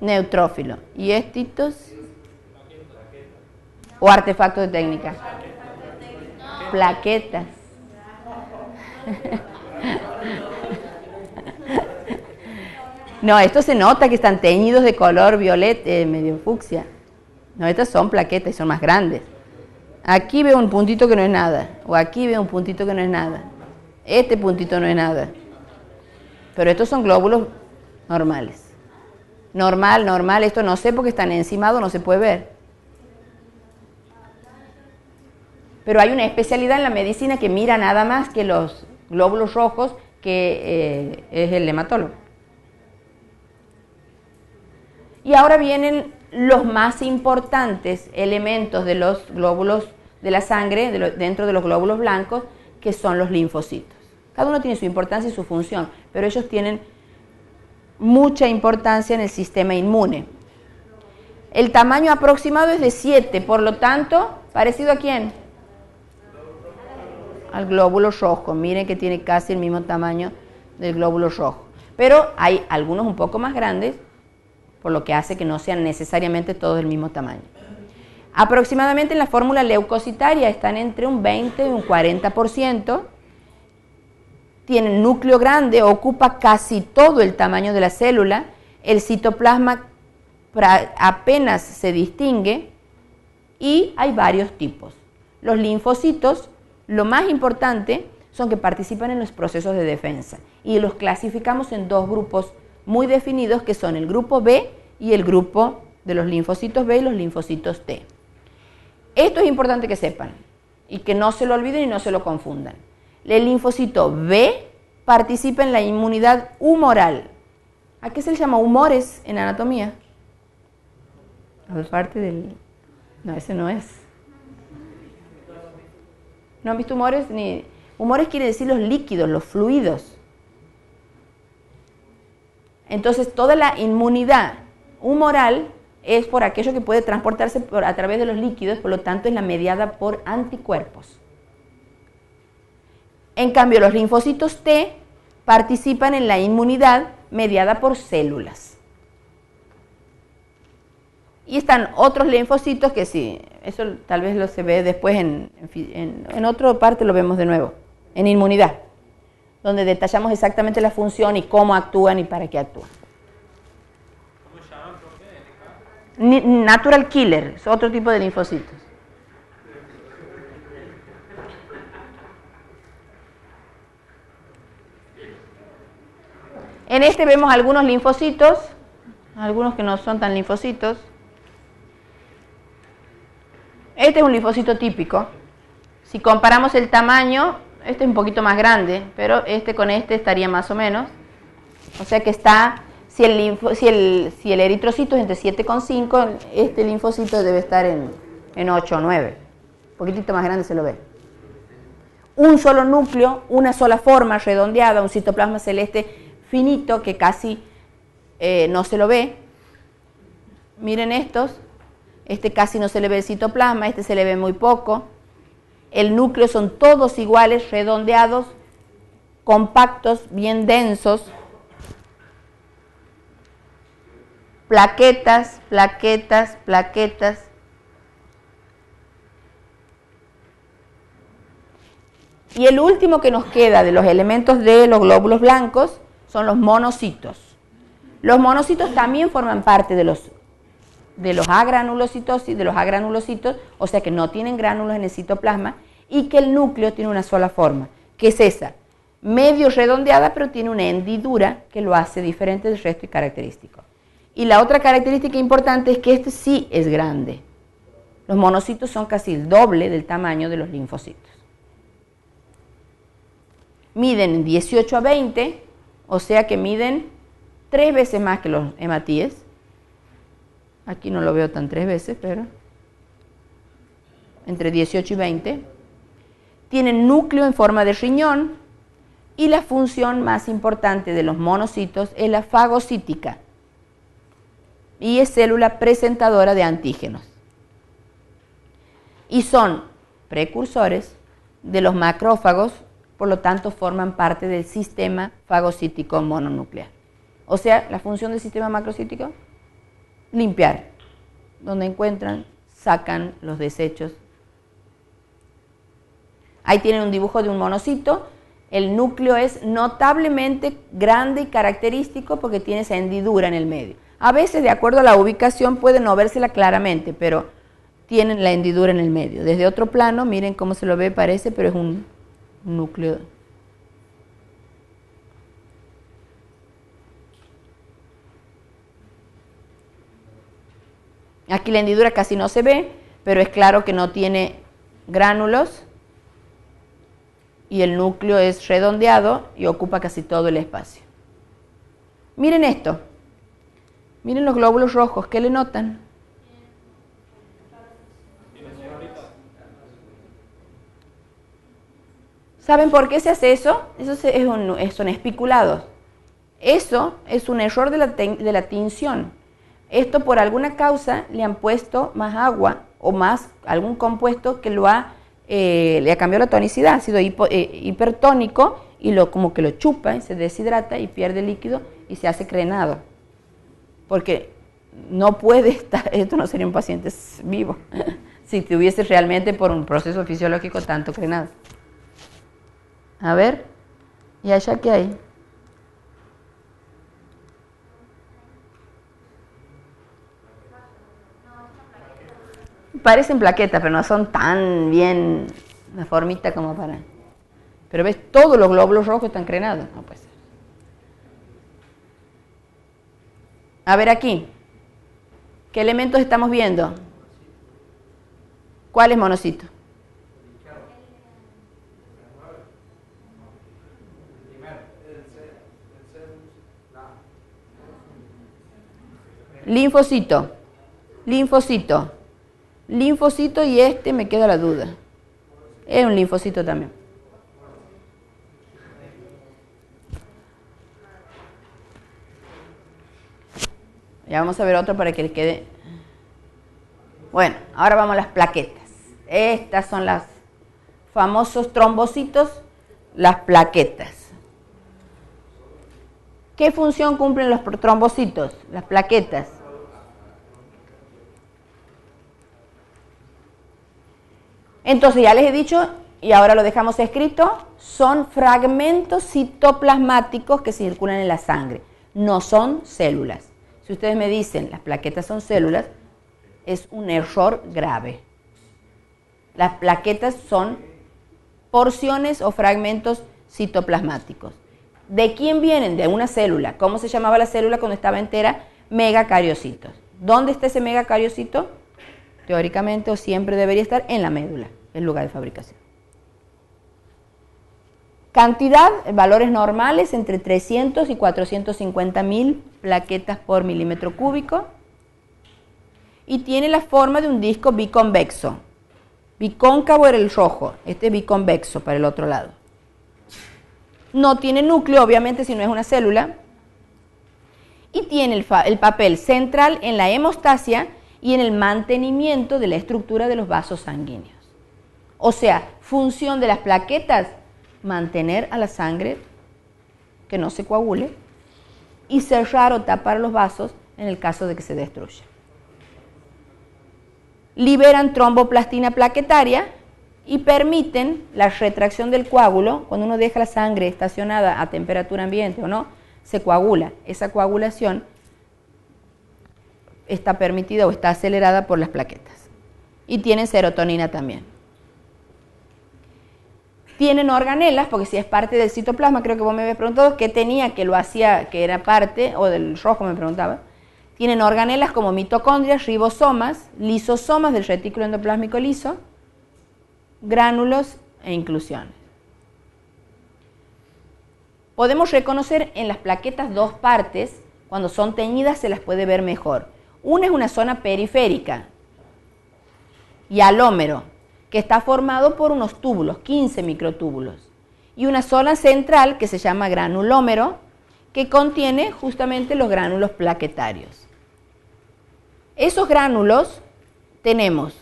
Neutrófilo. ¿Y estos? ¿O artefactos de técnica? Plaquetas. No, estos se nota que están teñidos de color violeta, medio fucsia. No, estas son plaquetas y son más grandes. Aquí veo un puntito que no es nada, o aquí veo un puntito que no es nada. Este puntito no es nada. Pero estos son glóbulos normales. Normal, esto no sé porque están encimados, no se puede ver. Pero hay una especialidad en la medicina que mira nada más que los glóbulos rojos, que es el hematólogo. Y ahora vienen los más importantes elementos de los glóbulos de la sangre, dentro de los glóbulos blancos, que son los linfocitos. Cada uno tiene su importancia y su función, pero ellos tienen mucha importancia en el sistema inmune. El tamaño aproximado es de 7, por lo tanto, ¿parecido a quién? Al glóbulo rojo. Miren que tiene casi el mismo tamaño del glóbulo rojo. Pero hay algunos un poco más grandes, por lo que hace que no sean necesariamente todos del mismo tamaño. Aproximadamente en la fórmula leucocitaria están entre un 20 y un 40%. Tienen núcleo grande, ocupa casi todo el tamaño de la célula. El citoplasma apenas se distingue y hay varios tipos. Los linfocitos, lo más importante, son que participan en los procesos de defensa y los clasificamos en dos grupos muy definidos, que son el grupo B y el grupo de los linfocitos B y los linfocitos T. Esto es importante que sepan y que no se lo olviden y no se lo confundan. El linfocito B participa en la inmunidad humoral. ¿A qué se le llama humores en anatomía? Es parte del... No, ese no es. ¿No han visto humores? Humores quiere decir los líquidos, los fluidos. Entonces, toda la inmunidad humoral es por aquello que puede transportarse a través de los líquidos, por lo tanto es la mediada por anticuerpos. En cambio, los linfocitos T participan en la inmunidad mediada por células. Y están otros linfocitos que sí, eso tal vez lo se ve después en otra parte, lo vemos de nuevo, en inmunidad, donde detallamos exactamente la función y cómo actúan y para qué actúan. ¿Cómo se llaman, profe? Natural killer, es otro tipo de linfocitos. En este vemos algunos linfocitos, algunos que no son tan linfocitos. Este es un linfocito típico. Si comparamos el tamaño, este es un poquito más grande, pero este con este estaría más o menos. O sea que está, si el eritrocito es entre 7,5, este linfocito debe estar en 8 o 9. Un poquitito más grande se lo ve. Un solo núcleo, una sola forma redondeada, un citoplasma celeste finito que casi no se lo ve. Miren estos. Este casi no se le ve el citoplasma, este se le ve muy poco. El núcleo son todos iguales, redondeados, compactos, bien densos. Plaquetas, plaquetas, plaquetas. Y el último que nos queda de los elementos de los glóbulos blancos son los monocitos. Los monocitos también forman parte de los agranulocitos, o sea que no tienen gránulos en el citoplasma y que el núcleo tiene una sola forma, que es esa, medio redondeada, pero tiene una hendidura que lo hace diferente del resto y característico. Y la otra característica importante es que este sí es grande. Los monocitos son casi el doble del tamaño de los linfocitos. Miden 18 a 20, o sea que miden 3 veces más que los hematíes. Aquí no lo veo tan 3 veces, pero entre 18 y 20. Tienen núcleo en forma de riñón y la función más importante de los monocitos es la fagocítica y es célula presentadora de antígenos. Y son precursores de los macrófagos, por lo tanto forman parte del sistema fagocítico mononuclear. O sea, la función del sistema macrocítico, limpiar. Donde encuentran, sacan los desechos. Ahí tienen un dibujo de un monocito. El núcleo es notablemente grande y característico porque tiene esa hendidura en el medio. A veces, de acuerdo a la ubicación, puede no vérsela claramente, pero tienen la hendidura en el medio. Desde otro plano, miren cómo se lo ve, parece, pero es un núcleo. Aquí la hendidura casi no se ve, pero es claro que no tiene gránulos y el núcleo es redondeado y ocupa casi todo el espacio. Miren esto. Miren los glóbulos rojos, ¿qué le notan? ¿Saben por qué se hace eso? Son espiculados. Eso es un error de la tinción. Esto por alguna causa le han puesto más agua o más algún compuesto que le ha cambiado la tonicidad, ha sido hipertónico y como que lo chupa y se deshidrata y pierde líquido y se hace crenado. Porque no puede estar, esto no sería un paciente vivo, si tuviese realmente por un proceso fisiológico tanto crenado. A ver, ¿y allá qué hay? Parecen plaquetas, pero no son tan bien la formita como para... Pero ves, todos los glóbulos rojos están crenados. No puede ser. A ver aquí. ¿Qué elementos estamos viendo? ¿Cuál es monocito? Linfocito. Linfocito. Linfocito y me queda la duda. Es un linfocito también. Ya vamos a ver otro para que le quede. Bueno, ahora vamos a las plaquetas. Estas son las famosos trombocitos, las plaquetas. ¿Qué función cumplen los trombocitos, las plaquetas? Entonces ya les he dicho, y ahora lo dejamos escrito, son fragmentos citoplasmáticos que circulan en la sangre, no son células. Si ustedes me dicen las plaquetas son células, es un error grave. Las plaquetas son porciones o fragmentos citoplasmáticos. ¿De quién vienen? De una célula. ¿Cómo se llamaba la célula cuando estaba entera? Megacariocitos. ¿Dónde está ese megacariocito? Teóricamente o siempre debería estar en la médula, el lugar de fabricación. Cantidad, valores normales, entre 300 y 450.000 plaquetas por milímetro cúbico. Y tiene la forma de un disco biconvexo. Bicóncavo era el rojo, este es biconvexo para el otro lado. No tiene núcleo, obviamente, si no es una célula. Y tiene el papel central en la hemostasia y en el mantenimiento de la estructura de los vasos sanguíneos. O sea, función de las plaquetas, mantener a la sangre que no se coagule y cerrar o tapar los vasos en el caso de que se destruya. Liberan tromboplastina plaquetaria y permiten la retracción del coágulo. Cuando uno deja la sangre estacionada a temperatura ambiente o no, se coagula. Esa coagulación está permitida o está acelerada por las plaquetas. Y tienen serotonina también. Tienen organelas, porque si es parte del citoplasma, creo que vos me habías preguntado qué tenía, que lo hacía, que era parte, o del rojo me preguntaba. Tienen organelas como mitocondrias, ribosomas, lisosomas del retículo endoplásmico liso, gránulos e inclusiones. Podemos reconocer en las plaquetas dos partes, cuando son teñidas se las puede ver mejor. Una es una zona periférica, hialómero, que está formado por unos túbulos, 15 microtúbulos, y una zona central que se llama granulómero, que contiene justamente los gránulos plaquetarios. Esos gránulos tenemos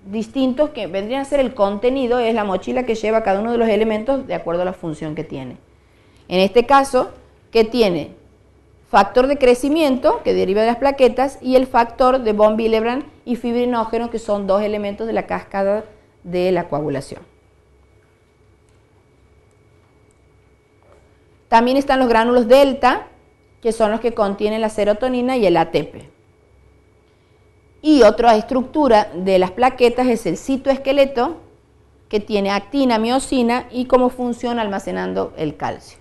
distintos que vendrían a ser el contenido, es la mochila que lleva cada uno de los elementos de acuerdo a la función que tiene. En este caso, ¿qué tiene? factor de crecimiento que deriva de las plaquetas y el factor de von Willebrand y fibrinógeno, que son dos elementos de la cascada de la coagulación. También están los gránulos delta, que son los que contienen la serotonina y el ATP. Y otra estructura de las plaquetas es el citoesqueleto, que tiene actina, miosina y como función almacenando el calcio.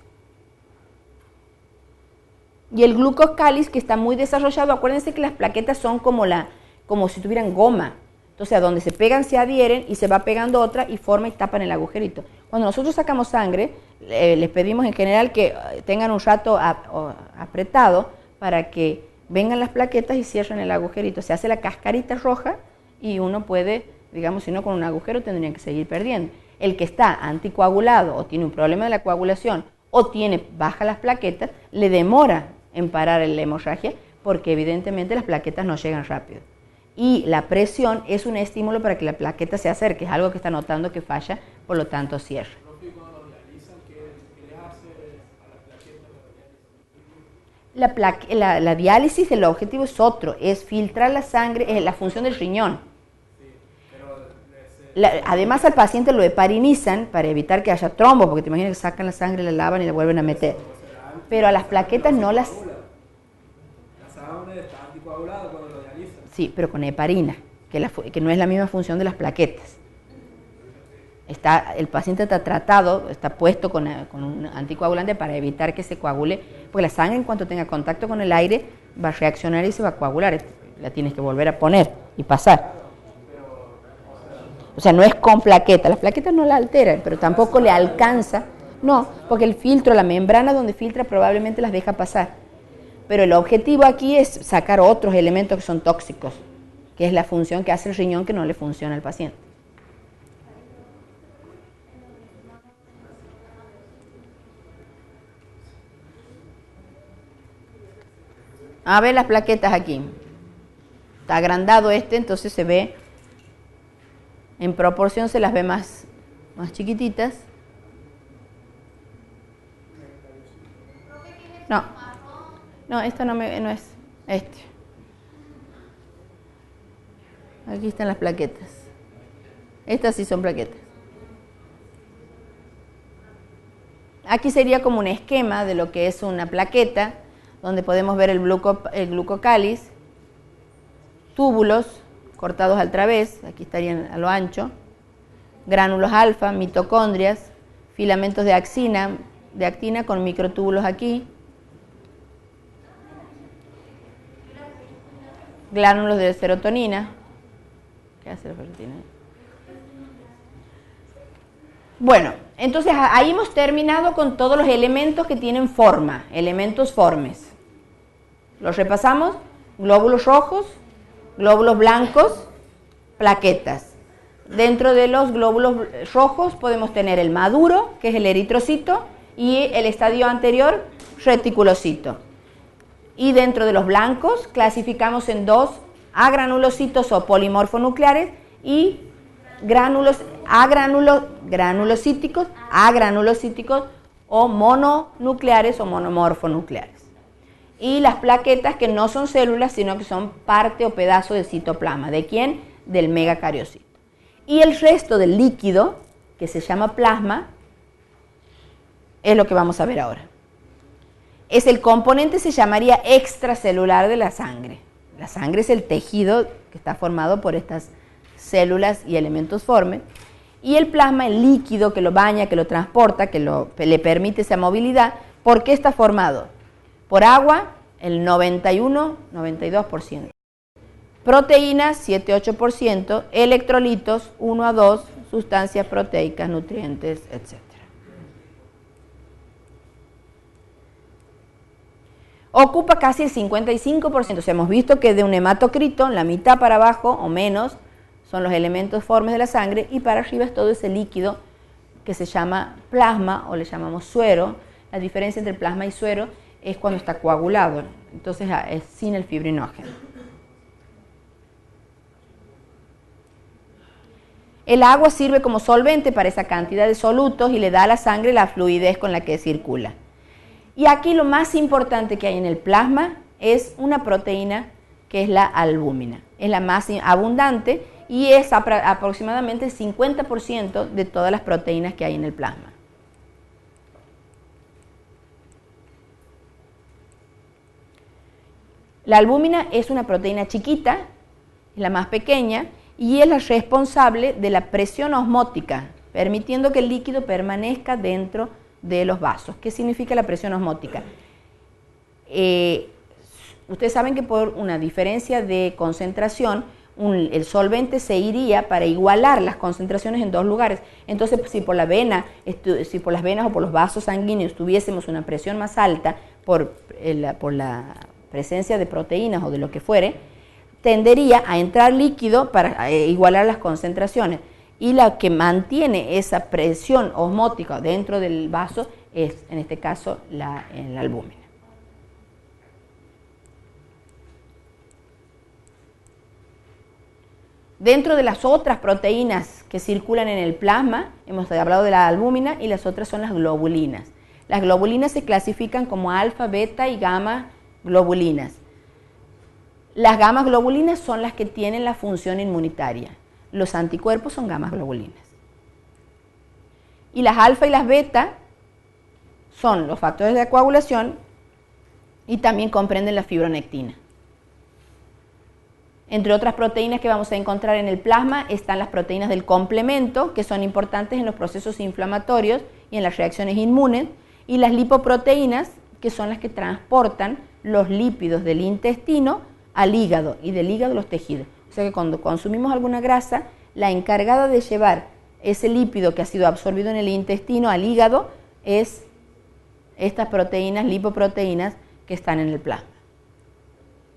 Y el glucocáliz, que está muy desarrollado. Acuérdense que las plaquetas son como si tuvieran goma. Entonces, a donde se pegan se adhieren y se va pegando otra y forma y tapan el agujerito. Cuando nosotros sacamos sangre, les pedimos en general que tengan un rato apretado para que vengan las plaquetas y cierren el agujerito. Se hace la cascarita roja y uno puede, digamos, si no con un agujero tendrían que seguir perdiendo. El que está anticoagulado o tiene un problema de la coagulación o tiene bajas las plaquetas, le demora en parar la hemorragia porque evidentemente las plaquetas no llegan rápido. Y la presión es un estímulo para que la plaqueta se acerque, es algo que está notando que falla, por lo tanto cierra. La diálisis, el objetivo es otro, es filtrar la sangre, es la función del riñón. Además al paciente lo heparinizan para evitar que haya trombo, porque te imaginas que sacan la sangre, la lavan y la vuelven a meter. Pero a las plaquetas no las... La sangre está anticoagulada cuando lo dializan. Sí, pero con heparina, que no es la misma función de las plaquetas. El paciente está tratado, está puesto con un anticoagulante para evitar que se coagule, porque la sangre en cuanto tenga contacto con el aire va a reaccionar y se va a coagular. La tienes que volver a poner y pasar. O sea, no es con plaquetas, las plaquetas no la alteran, pero tampoco le alcanza, no, porque el filtro, la membrana donde filtra probablemente las deja pasar. Pero el objetivo aquí es sacar otros elementos que son tóxicos, que es la función que hace el riñón que no le funciona al paciente. A ver las plaquetas aquí. Está agrandado entonces se ve, en proporción se las ve más chiquititas. No, esta no es. Aquí están las plaquetas. Estas sí son plaquetas. Aquí sería como un esquema de lo que es una plaqueta, donde podemos ver el glucocáliz, túbulos cortados al través, aquí estarían a lo ancho, gránulos alfa, mitocondrias, filamentos de actina con microtúbulos aquí, gránulos de serotonina. ¿Qué hace la serotonina? Bueno, entonces ahí hemos terminado con todos los elementos que tienen forma, elementos formes. Los repasamos: glóbulos rojos, glóbulos blancos, plaquetas. Dentro de los glóbulos rojos podemos tener el maduro, que es el eritrocito, y el estadio anterior, reticulocito. Y dentro de los blancos clasificamos en dos: agranulocitos o polimorfonucleares y agranulocíticos o mononucleares o monomorfonucleares. Y las plaquetas, que no son células, sino que son parte o pedazo del citoplasma. ¿De quién? Del megacariocito. Y el resto del líquido, que se llama plasma, es lo que vamos a ver ahora. Es el componente, se llamaría extracelular de la sangre. La sangre es el tejido que está formado por estas células y elementos formes. Y el plasma, el líquido que lo baña, que lo transporta, que le permite esa movilidad. ¿Por qué está formado? Por agua, el 91-92%. Proteínas, 7-8%. Electrolitos, 1 a 2. Sustancias proteicas, nutrientes, etc. Ocupa casi el 55%. O sea, hemos visto que de un hematocrito, la mitad para abajo o menos son los elementos formes de la sangre, y para arriba es todo ese líquido que se llama plasma o le llamamos suero. La diferencia entre plasma y suero es cuando está coagulado, entonces es sin el fibrinógeno. El agua sirve como solvente para esa cantidad de solutos y le da a la sangre la fluidez con la que circula. Y aquí lo más importante que hay en el plasma es una proteína que es la albúmina. Es la más abundante y es aproximadamente el 50% de todas las proteínas que hay en el plasma. La albúmina es una proteína chiquita, es la más pequeña, y es la responsable de la presión osmótica, permitiendo que el líquido permanezca dentro de los vasos. ¿Qué significa la presión osmótica? Ustedes saben que por una diferencia de concentración, el solvente se iría para igualar las concentraciones en dos lugares. Entonces, si por las venas o por los vasos sanguíneos tuviésemos una presión más alta por la presencia de proteínas o de lo que fuere, tendería a entrar líquido para igualar las concentraciones. Y la que mantiene esa presión osmótica dentro del vaso es, en este caso, la albúmina. Dentro de las otras proteínas que circulan en el plasma, hemos hablado de la albúmina y las otras son las globulinas. Las globulinas se clasifican como alfa, beta y gamma globulinas. Las gamma globulinas son las que tienen la función inmunitaria. Los anticuerpos son gamma globulinas. Y las alfa y las beta son los factores de coagulación y también comprenden la fibronectina. Entre otras proteínas que vamos a encontrar en el plasma están las proteínas del complemento, que son importantes en los procesos inflamatorios y en las reacciones inmunes, y las lipoproteínas, que son las que transportan los lípidos del intestino al hígado y del hígado a los tejidos. O sea que cuando consumimos alguna grasa, la encargada de llevar ese lípido que ha sido absorbido en el intestino al hígado es estas proteínas, lipoproteínas, que están en el plasma.